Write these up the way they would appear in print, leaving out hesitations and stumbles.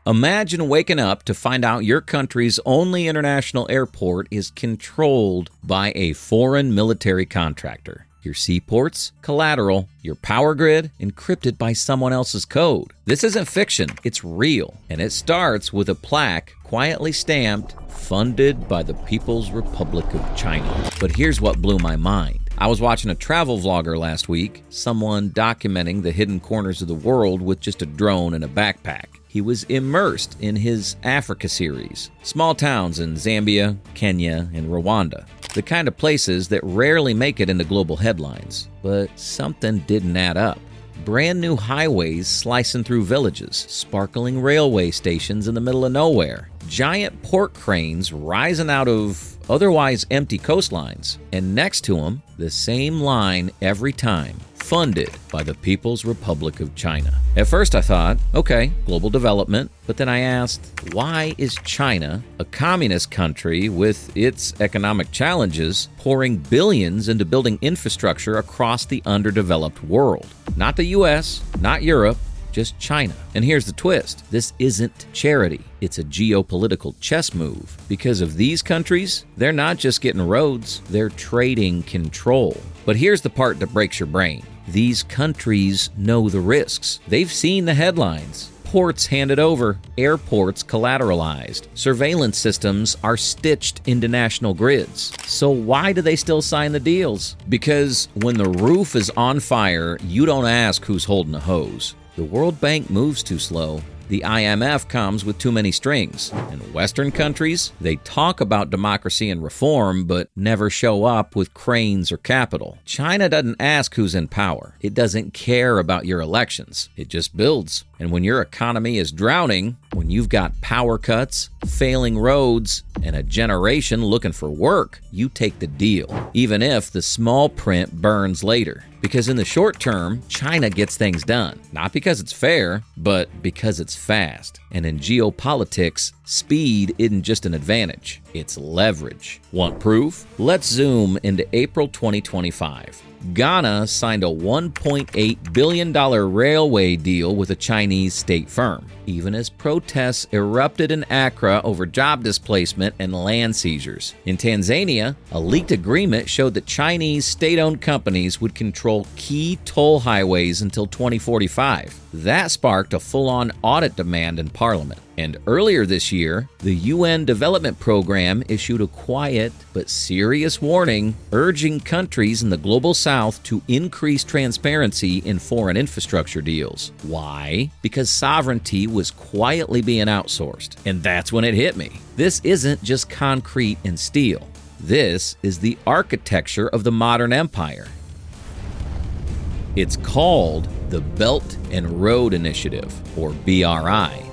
Imagine waking up to find out your country's only international airport is controlled by a foreign military contractor. Your seaports, collateral, your power grid, encrypted by someone else's code. This isn't fiction, it's real. And it starts with a plaque quietly stamped, funded by the People's Republic of China. But here's what blew my mind. I was watching a travel vlogger last week, someone documenting the hidden corners of the world with just a drone and a backpack. He was immersed in his Africa series, small towns in Zambia, Kenya, and Rwanda. The kind of places that rarely make it into global headlines. But something didn't add up. Brand new highways slicing through villages, sparkling railway stations in the middle of nowhere, giant port cranes rising out of otherwise empty coastlines, and next to them, the same line every time, funded by the People's Republic of China. At first I thought, okay, global development, but then I asked, why is China, a communist country with its economic challenges, pouring billions into building infrastructure across the underdeveloped world? Not the US, not Europe, just China. And here's the twist. This isn't charity. It's a geopolitical chess move. Because of these countries, they're not just getting roads, they're trading control. But here's the part that breaks your brain. These countries know the risks. They've seen the headlines. Ports handed over, airports collateralized. Surveillance systems are stitched into national grids. So why do they still sign the deals? Because when the roof is on fire, you don't ask who's holding the hose. The World Bank moves too slow. The IMF comes with too many strings. In Western countries, they talk about democracy and reform, but never show up with cranes or capital. China doesn't ask who's in power. It doesn't care about your elections. It just builds. And when your economy is drowning, when you've got power cuts, failing roads, and a generation looking for work, you take the deal, even if the small print burns later. Because in the short term, China gets things done. Not because it's fair, but because it's fast. And in geopolitics, speed isn't just an advantage, it's leverage. Want proof? Let's zoom into April 2025. Ghana signed a $1.8 billion railway deal with a Chinese state firm, even as protests erupted in Accra over job displacement and land seizures. In Tanzania, a leaked agreement showed that Chinese state-owned companies would control key toll highways until 2045. That sparked a full-on audit demand in Parliament. And earlier this year, the UN Development Program issued a quiet but serious warning urging countries in the global south to increase transparency in foreign infrastructure deals. Why? Because sovereignty was quietly being outsourced. And that's when it hit me. This isn't just concrete and steel. This is the architecture of the modern empire. It's called the Belt and Road Initiative, or BRI.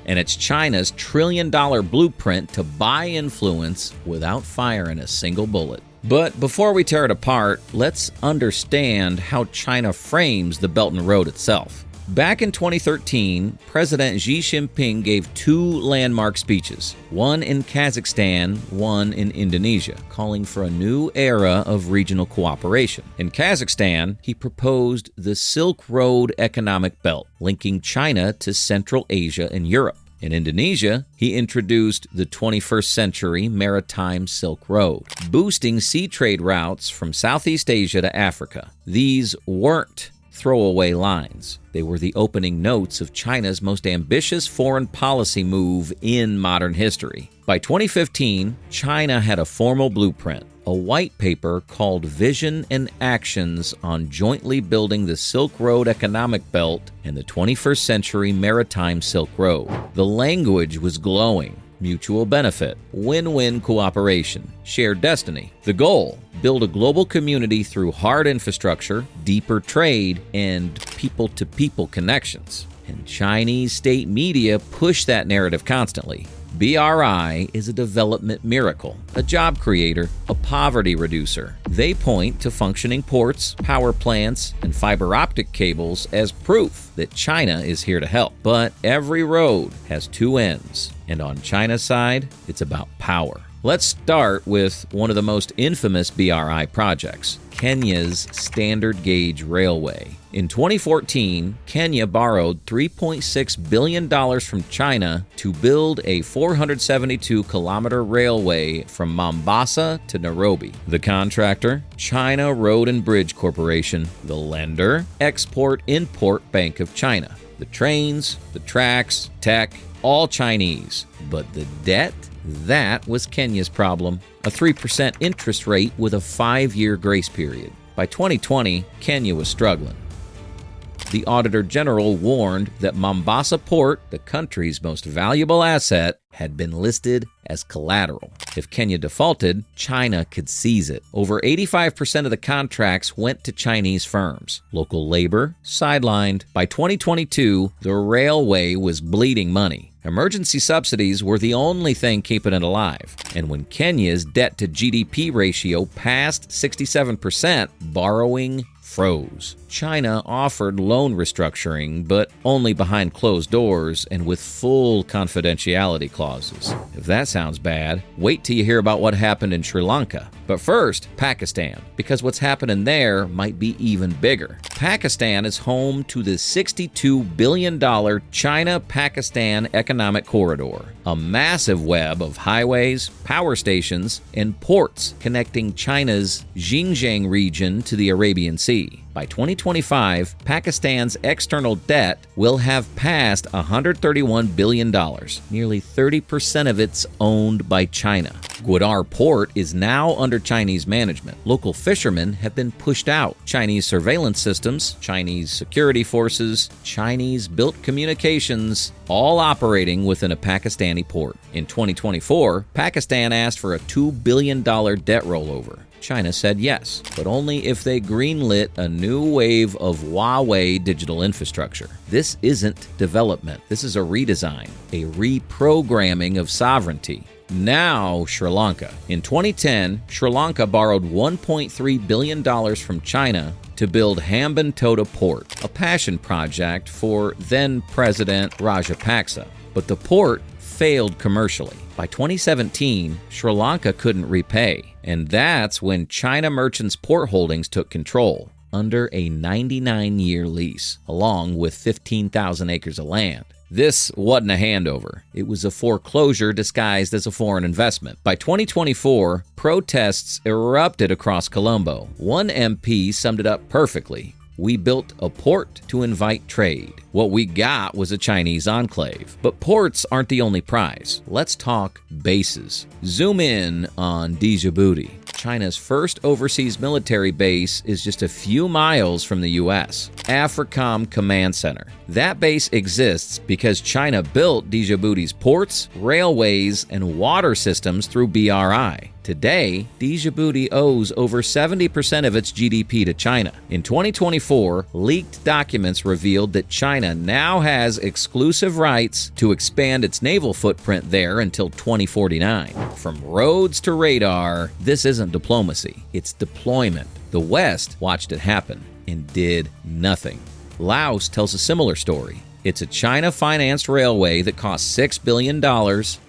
And it's China's trillion-dollar blueprint to buy influence without firing a single bullet. But before we tear it apart, let's understand how China frames the Belt and Road itself. Back in 2013, President Xi Jinping gave two landmark speeches, one in Kazakhstan, one in Indonesia, calling for a new era of regional cooperation. In Kazakhstan, he proposed the Silk Road economic belt, linking China to Central Asia and Europe. In Indonesia, he introduced the 21st century Maritime Silk Road, boosting sea trade routes from Southeast Asia to Africa. These weren't throwaway lines. They were the opening notes of China's most ambitious foreign policy move in modern history. By 2015, China had a formal blueprint, a white paper called Vision and Actions on Jointly Building the Silk Road Economic Belt and the 21st Century Maritime Silk Road. The language was glowing. Mutual benefit, win-win cooperation, shared destiny. The goal, build a global community through hard infrastructure, deeper trade, and people-to-people connections. And Chinese state media push that narrative constantly. BRI is a development miracle, a job creator, a poverty reducer. They point to functioning ports, power plants, and fiber optic cables as proof that China is here to help. But every road has two ends, and on China's side, it's about power. Let's start with one of the most infamous BRI projects, Kenya's Standard Gauge Railway. In 2014, Kenya borrowed $3.6 billion from China to build a 472-kilometer railway from Mombasa to Nairobi. The contractor, China Road and Bridge Corporation. The lender, Export-Import Bank of China. The trains, the tracks, tech, all Chinese. But the debt? That was Kenya's problem. A 3% interest rate with a 5-year grace period. By 2020, Kenya was struggling. The Auditor General warned that Mombasa Port, the country's most valuable asset, had been listed as collateral. If Kenya defaulted, China could seize it. Over 85% of the contracts went to Chinese firms. Local labor sidelined. By 2022, the railway was bleeding money. Emergency subsidies were the only thing keeping it alive. And when Kenya's debt-to-GDP ratio passed 67%, borrowing froze. China offered loan restructuring, but only behind closed doors and with full confidentiality clauses. If that sounds bad, wait till you hear about what happened in Sri Lanka. But first, Pakistan, because what's happening there might be even bigger. Pakistan is home to the $62 billion China-Pakistan Economic Corridor, a massive web of highways, power stations, and ports connecting China's Xinjiang region to the Arabian Sea. By 2025, Pakistan's external debt will have passed $131 billion. Nearly 30% of it's owned by China. Gwadar Port is now under Chinese management. Local fishermen have been pushed out. Chinese surveillance systems, Chinese security forces, Chinese-built communications, all operating within a Pakistani port. In 2024, Pakistan asked for a $2 billion debt rollover. China said yes, but only if they greenlit a new wave of Huawei digital infrastructure. This isn't development. This is a redesign, a reprogramming of sovereignty. Now, Sri Lanka. In 2010, Sri Lanka borrowed $1.3 billion from China to build Hambantota Port, a passion project for then-President Rajapaksa. But the port failed commercially. By 2017, Sri Lanka couldn't repay, and that's when China Merchants Port Holdings took control under a 99-year lease, along with 15,000 acres of land. This wasn't a handover. It was a foreclosure disguised as a foreign investment. By 2024, protests erupted across Colombo. One MP summed it up perfectly. We built a port to invite trade. What we got was a Chinese enclave. But ports aren't the only prize. Let's talk bases. Zoom in on Djibouti. China's first overseas military base is just a few miles from the U.S. AFRICOM Command Center. That base exists because China built Djibouti's ports, railways, and water systems through BRI. Today, Djibouti owes over 70% of its GDP to China. In 2024, leaked documents revealed that China now has exclusive rights to expand its naval footprint there until 2049. From roads to radar, this isn't diplomacy, it's deployment. The West watched it happen and did nothing. Laos tells a similar story. It's a China-financed railway that cost $6 billion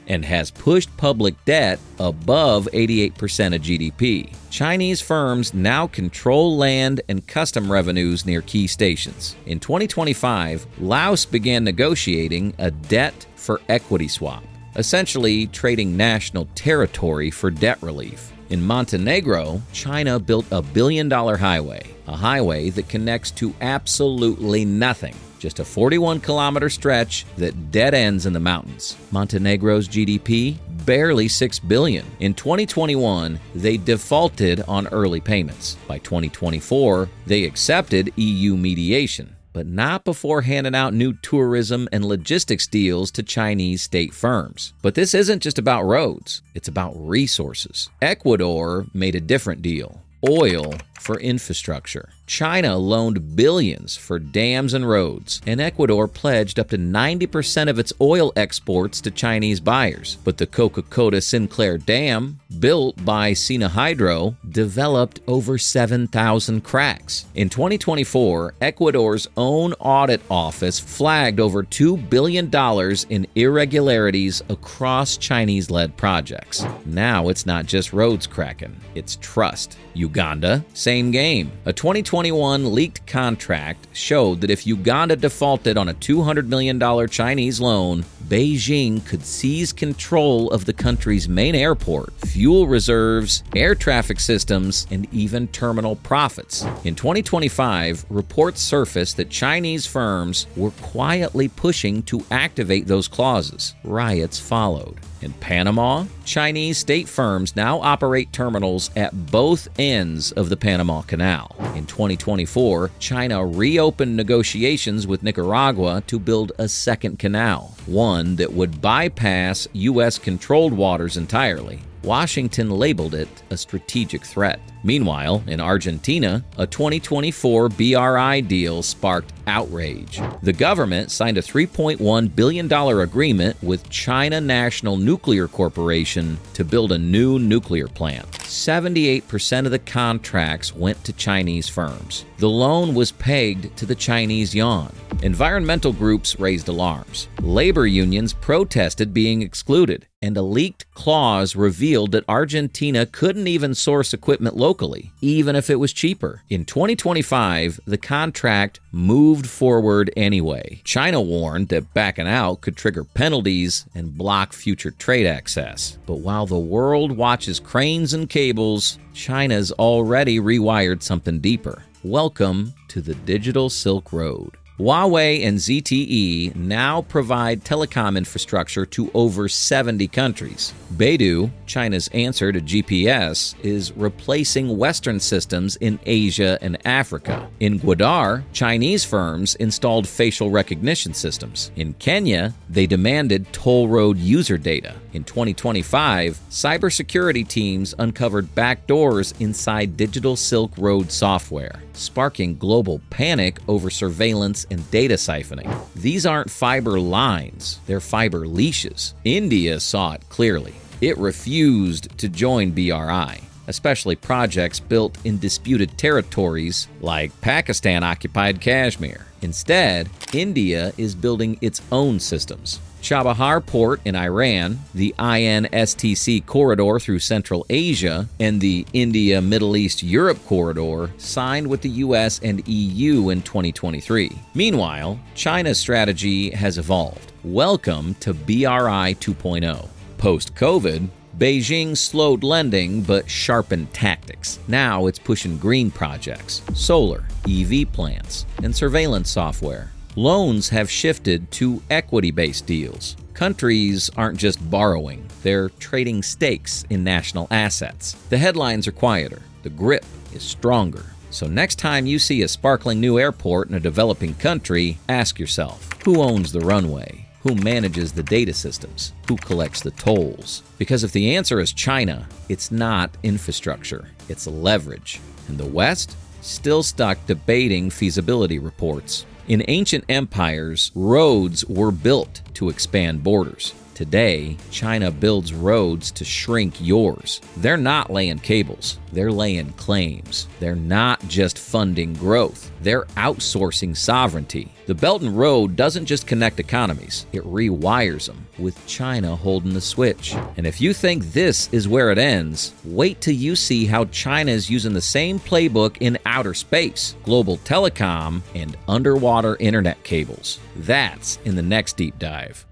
and has pushed public debt above 88% of GDP. Chinese firms now control land and custom revenues near key stations. In 2025, Laos began negotiating a debt for equity swap, essentially trading national territory for debt relief. In Montenegro, China built a $1 billion highway, a highway that connects to absolutely nothing. Just a 41-kilometer stretch that dead ends in the mountains. Montenegro's GDP, barely $6 billion. In 2021, they defaulted on early payments. By 2024, they accepted EU mediation, but not before handing out new tourism and logistics deals to Chinese state firms. But this isn't just about roads, it's about resources. Ecuador made a different deal. Oil for infrastructure. China loaned billions for dams and roads, and Ecuador pledged up to 90% of its oil exports to Chinese buyers. But the Coca-Cola Sinclair Dam, built by Sina Hydro, developed over 7,000 cracks. In 2024, Ecuador's own audit office flagged over $2 billion in irregularities across Chinese-led projects. Now it's not just roads cracking, it's trust. Uganda, same same game. A 2021 leaked contract showed that if Uganda defaulted on a $200 million Chinese loan, Beijing could seize control of the country's main airport, fuel reserves, air traffic systems, and even terminal profits. In 2025, reports surfaced that Chinese firms were quietly pushing to activate those clauses. Riots followed. In Panama, Chinese state firms now operate terminals at both ends of the Panama Canal. In 2024, China reopened negotiations with Nicaragua to build a second canal, one that would bypass U.S.-controlled waters entirely. Washington labeled it a strategic threat. Meanwhile, in Argentina, a 2024 BRI deal sparked outrage. The government signed a $3.1 billion agreement with China National Nuclear Corporation to build a new nuclear plant. 78% of the contracts went to Chinese firms. The loan was pegged to the Chinese yuan. Environmental groups raised alarms. Labor unions protested being excluded, and a leaked clause revealed that Argentina couldn't even source equipment locally, even if it was cheaper. In 2025, the contract moved forward anyway. China warned that backing out could trigger penalties and block future trade access. But while the world watches cranes and cables, China's already rewired something deeper. Welcome to the digital Silk Road. Huawei and ZTE now provide telecom infrastructure to over 70 countries. Beidou, China's answer to GPS, is replacing Western systems in Asia and Africa. In Gwadar, Chinese firms installed facial recognition systems. In Kenya, they demanded toll road user data. In 2025, cybersecurity teams uncovered backdoors inside Digital Silk Road software, sparking global panic over surveillance and data siphoning. These aren't fiber lines, they're fiber leashes. India saw it clearly. It refused to join BRI, especially projects built in disputed territories like Pakistan-occupied Kashmir. Instead, India is building its own systems. Chabahar Port in Iran, the INSTC corridor through Central Asia, and the India-Middle East-Europe corridor signed with the U.S. and EU in 2023. Meanwhile, China's strategy has evolved. Welcome to BRI 2.0. Post-COVID, Beijing slowed lending but sharpened tactics. Now it's pushing green projects, solar, EV plants, and surveillance software. Loans have shifted to equity-based deals. Countries aren't just borrowing, they're trading stakes in national assets. The headlines are quieter, the grip is stronger. So next time you see a sparkling new airport in a developing country, ask yourself, who owns the runway? Who manages the data systems? Who collects the tolls? Because if the answer is China, it's not infrastructure, it's leverage. And the West? Still stuck debating feasibility reports. In ancient empires, roads were built to expand borders. Today, China builds roads to shrink yours. They're not laying cables, they're laying claims. They're not just funding growth, they're outsourcing sovereignty. The Belt and Road doesn't just connect economies, it rewires them, with China holding the switch. And if you think this is where it ends, wait till you see how China is using the same playbook in outer space, global telecom, and underwater internet cables. That's in the next deep dive.